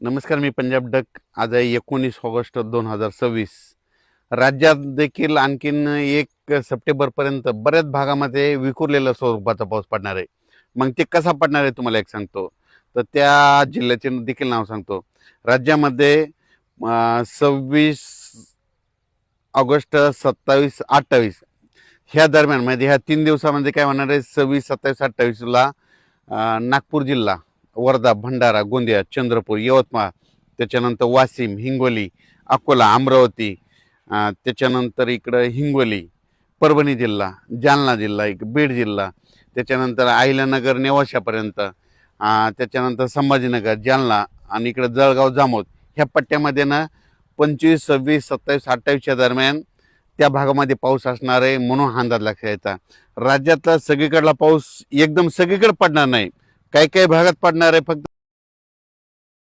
नमस्कार, मी पंजाब डक. आज आहे 19 ऑगस्ट 2026. राज्यात देखील आणखीन 1 सप्टेंबरपर्यंत बऱ्याच भागामध्ये विखुरलेल्या स्वरूपाचा पाऊस पडणार आहे. मग ते कसा पडणार आहे तुम्हाला एक सांगतो. तर त्या जिल्ह्याचे देखील नाव सांगतो. राज्यामध्ये 26 ऑगस्ट, 27, 28 ह्या दरम्यान म्हणजे ह्या 3 दिवसामध्ये काय होणार आहे, 26, 27, 28ला नागपूर जिल्हा, वर्धा, भंडारा, गोंदिया, चंद्रपूर, यवतमाळ, त्याच्यानंतर वाशिम, हिंगोली, अकोला, अमरावती, त्याच्यानंतर इकडं हिंगोली, परभणी जिल्हा, जालना जिल्हा, बीड जिल्हा, त्याच्यानंतर अहिल्यानगर, नेवाशापर्यंत, त्याच्यानंतर संभाजीनगर, जालना आणि इकडं जळगाव, जामोद ह्या पट्ट्यामध्ये ना 25, 26, 27, 28च्या दरम्यान त्या भागामध्ये पाऊस असणार आहे, म्हणून हा अंदाज लक्षात येतात. राज्यातला सगळीकडला पाऊस एकदम सगळीकडे पडणार नाही, काही काही भागात पडणार आहे फक्त.